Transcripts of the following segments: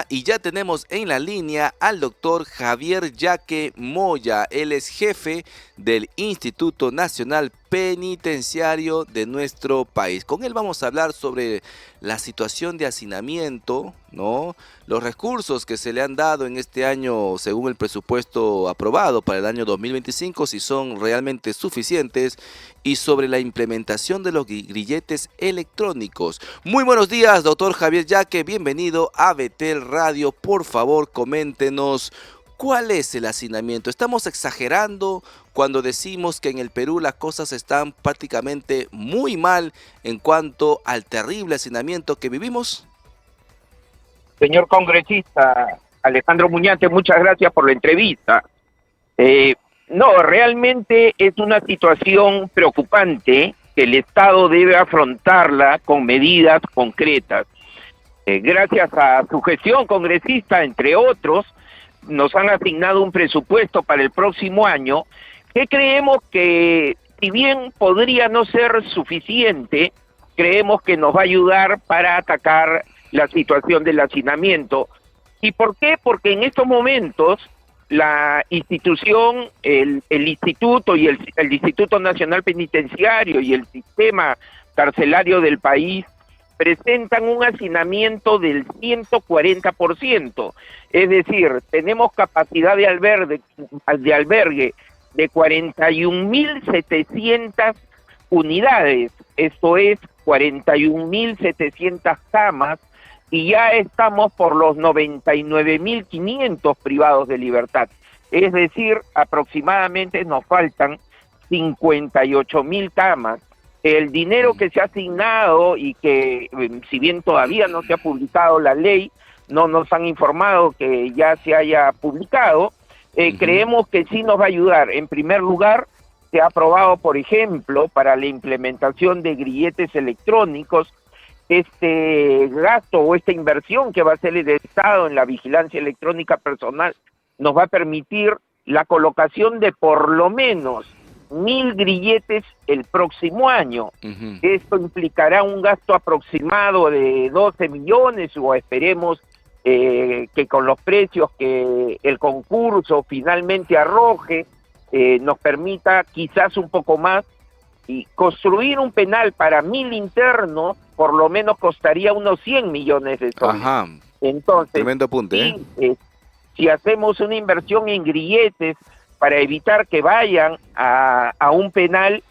Y ya tenemos en la línea al doctor Javier Yaque Moya. Él es jefe del Instituto Nacional Penitenciario de nuestro país. Con él vamos a hablar sobre la situación de hacinamiento, ¿no? Los recursos que se le han dado en este año según el presupuesto aprobado para el año 2025, si son realmente suficientes, y sobre la implementación de los grilletes electrónicos. Muy buenos días, doctor Javier Yaque, bienvenido a Betel Radio. Por favor, coméntenos, ¿cuál es el hacinamiento? ¿Estamos exagerando cuando decimos que en el Perú las cosas están prácticamente muy mal en cuanto al terrible hacinamiento que vivimos? Señor congresista Alejandro Muñante, muchas gracias por la entrevista. No, realmente es una situación preocupante que el Estado debe afrontarla con medidas concretas. Gracias a su gestión congresista, entre otros, nos han asignado un presupuesto para el próximo año que creemos que, si bien podría no ser suficiente, creemos que nos va a ayudar para atacar la situación del hacinamiento. ¿Y por qué? Porque en estos momentos la institución, el instituto y el Instituto Nacional Penitenciario y el sistema carcelario del país presentan un hacinamiento del 140%. Es decir, tenemos capacidad de albergue de 41.700 unidades, esto es 41.700 camas, y ya estamos por los 99.500 privados de libertad. Es decir, aproximadamente nos faltan 58.000 camas. El dinero que se ha asignado y que, si bien todavía no se ha publicado la ley, no nos han informado que ya se haya publicado, creemos que sí nos va a ayudar. En primer lugar, se ha aprobado, por ejemplo, para la implementación de grilletes electrónicos, este gasto o esta inversión que va a hacer el Estado en la vigilancia electrónica personal nos va a permitir la colocación de por lo menos 1.000 grilletes el próximo año. Esto implicará un gasto aproximado de 12 millones o esperemos que con los precios que el concurso finalmente arroje nos permita quizás un poco más. Y construir un penal para 1.000 internos por lo menos costaría unos 100 millones de soles. Ajá. Entonces, Tremendo apunte, si hacemos una inversión en grilletes para evitar que vayan a un penal,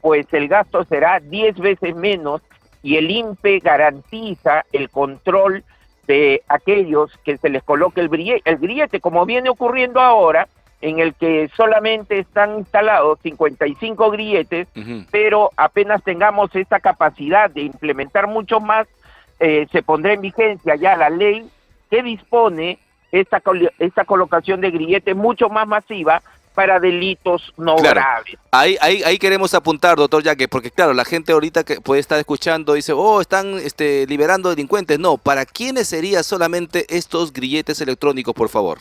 pues el gasto será 10 veces menos y el INPE garantiza el control de aquellos que se les coloque el grillete, como viene ocurriendo ahora, en el que solamente están instalados 55 grilletes, pero apenas tengamos esta capacidad de implementar mucho más, se pondrá en vigencia ya la ley que dispone esta colocación de grilletes mucho más masiva para delitos no graves. Ahí queremos apuntar, doctor Yaque, porque claro, la gente ahorita que puede estar escuchando dice, están liberando delincuentes. No, ¿para quiénes serían solamente estos grilletes electrónicos, por favor?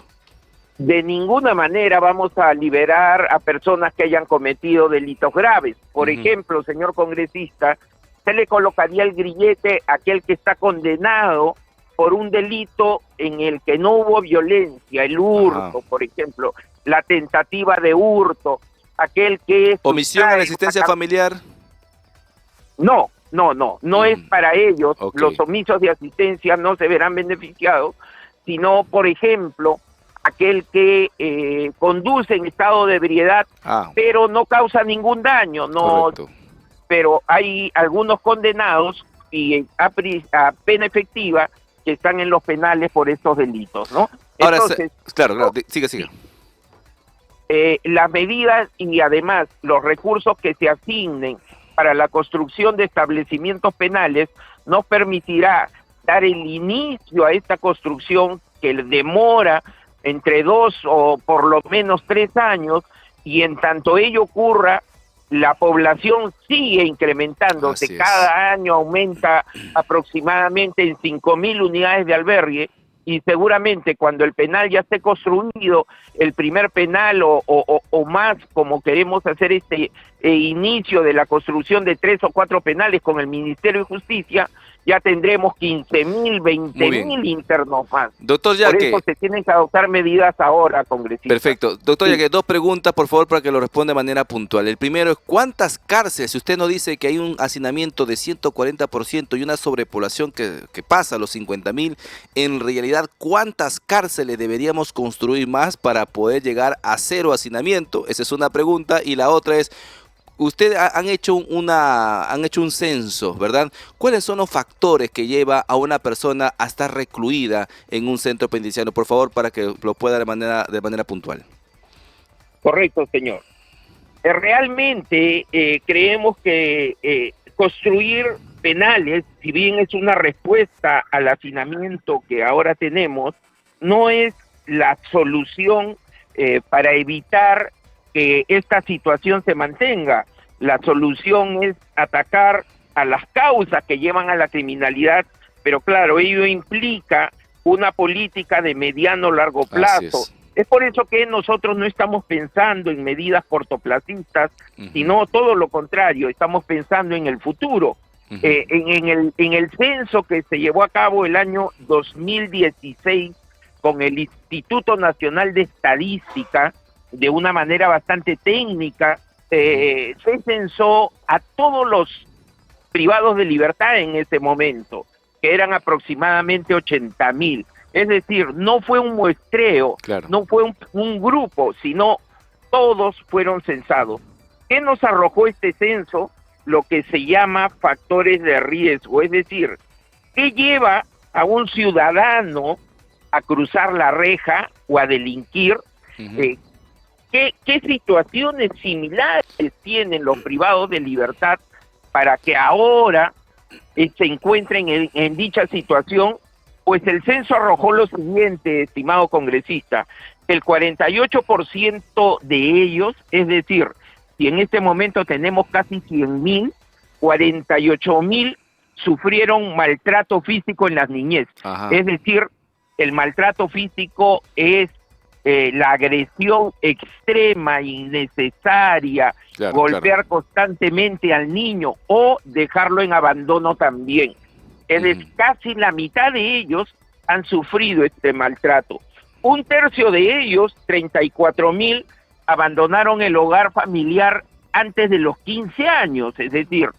De ninguna manera vamos a liberar a personas que hayan cometido delitos graves. Por ejemplo, señor congresista, se le colocaría el grillete a aquel que está condenado por un delito en el que no hubo violencia, el hurto, por ejemplo, la tentativa de hurto, aquel que es... ¿Omisión a la asistencia familiar? No es para ellos. Los omisos de asistencia no se verán beneficiados, sino, por ejemplo, aquel que conduce en estado de ebriedad, pero no causa ningún daño, pero hay algunos condenados y a pena efectiva que están en los penales por estos delitos, ¿no? Ahora, entonces, claro, sigue. Las medidas y además los recursos que se asignen para la construcción de establecimientos penales nos permitirá dar el inicio a esta construcción que demora entre 2 o por lo menos 3 años, y en tanto ello ocurra, la población sigue incrementándose. Cada año aumenta aproximadamente en 5.000 unidades de albergue, y seguramente cuando el penal ya esté construido, el primer penal o más, como queremos hacer inicio de la construcción de 3 o 4 penales con el Ministerio de Justicia, ya tendremos 15.000, 20.000 internos más. Doctor Por Yaque, eso se tienen que adoptar medidas ahora, congresista. perfecto. Doctor Sí. Yaque, 2 preguntas, por favor, para que lo responda de manera puntual. El primero es, ¿cuántas cárceles, si usted nos dice que hay un hacinamiento de 140% y una sobrepoblación que pasa los 50.000, en realidad, ¿cuántas cárceles deberíamos construir más para poder llegar a cero hacinamiento? Esa es una pregunta. Y la otra es, ustedes han hecho un censo, ¿verdad? ¿Cuáles son los factores que lleva a una persona a estar recluida en un centro penitenciario? Por favor, para que lo pueda de manera puntual. Correcto, señor. Realmente creemos que construir penales, si bien es una respuesta al hacinamiento que ahora tenemos, no es la solución para evitar que esta situación se mantenga. La solución es atacar a las causas que llevan a la criminalidad, pero claro, ello implica una política de mediano largo plazo. Es por eso que nosotros no estamos pensando en medidas cortoplacistas, sino todo lo contrario, estamos pensando en el futuro. En el censo que se llevó a cabo el año 2016 con el Instituto Nacional de Estadística, de una manera bastante técnica, se censó a todos los privados de libertad en ese momento, que eran aproximadamente 80.000. Es decir, no fue un muestreo, claro, no fue un grupo, sino todos fueron censados. ¿Qué nos arrojó este censo? Lo que se llama factores de riesgo, es decir, ¿qué lleva a un ciudadano a cruzar la reja o a delinquir? ¿Qué situaciones similares tienen los privados de libertad para que ahora se encuentren en dicha situación? Pues el censo arrojó lo siguiente, estimado congresista: el 48% de ellos, es decir, si en este momento tenemos casi 100.000, 48.000 sufrieron maltrato físico en la niñez. Es decir, el maltrato físico es la agresión extrema, innecesaria, claro, golpear constantemente al niño o dejarlo en abandono también. Es decir, casi la mitad de ellos han sufrido este maltrato. Un tercio de ellos, 34.000, abandonaron el hogar familiar antes de los 15 años. Es decir,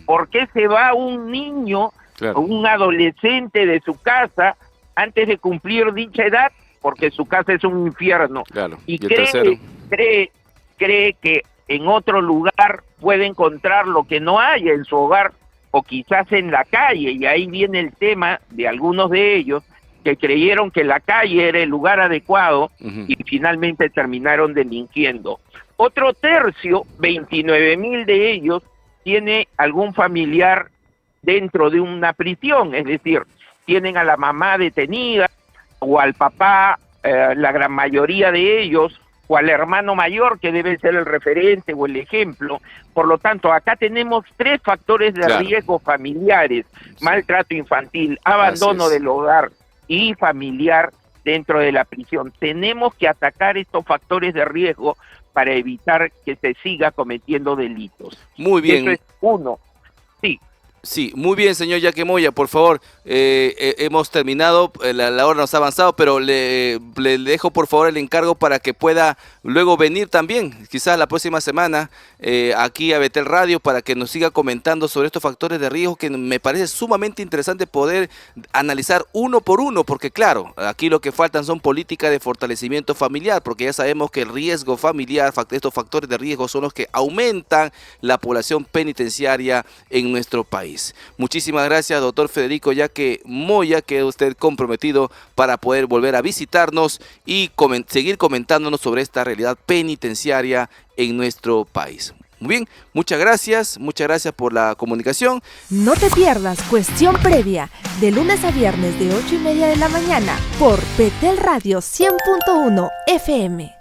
¿por qué se va un niño, claro, un adolescente de su casa antes de cumplir dicha edad? Porque su casa es un infierno. Claro. Y cree que en otro lugar puede encontrar lo que no haya en su hogar, o quizás en la calle, y ahí viene el tema de algunos de ellos que creyeron que la calle era el lugar adecuado y finalmente terminaron delinquiendo. Otro tercio, 29.000 de ellos, tiene algún familiar dentro de una prisión, es decir, tienen a la mamá detenida o al papá, la gran mayoría de ellos, o al hermano mayor, que debe ser el referente o el ejemplo. Por lo tanto, acá tenemos 3 factores de riesgo familiares: maltrato infantil, abandono del hogar y familiar dentro de la prisión. Tenemos que atacar estos factores de riesgo para evitar que se siga cometiendo delitos. Muy bien. Eso es uno. Sí. Sí, muy bien, señor Yaque Moya, por favor, hemos terminado, la hora nos ha avanzado, pero le dejo por favor el encargo para que pueda luego venir también, quizás la próxima semana, aquí a Betel Radio, para que nos siga comentando sobre estos factores de riesgo que me parece sumamente interesante poder analizar uno por uno, porque claro, aquí lo que faltan son políticas de fortalecimiento familiar, porque ya sabemos que el riesgo familiar, estos factores de riesgo son los que aumentan la población penitenciaria en nuestro país. Muchísimas gracias, doctor Federico Yaque Moya, que usted comprometido para poder volver a visitarnos y seguir comentándonos sobre esta realidad penitenciaria en nuestro país. Muy bien, muchas gracias por la comunicación. No te pierdas Cuestión Previa, de lunes a viernes de 8:30 de la mañana por Betel Radio 100.1 FM.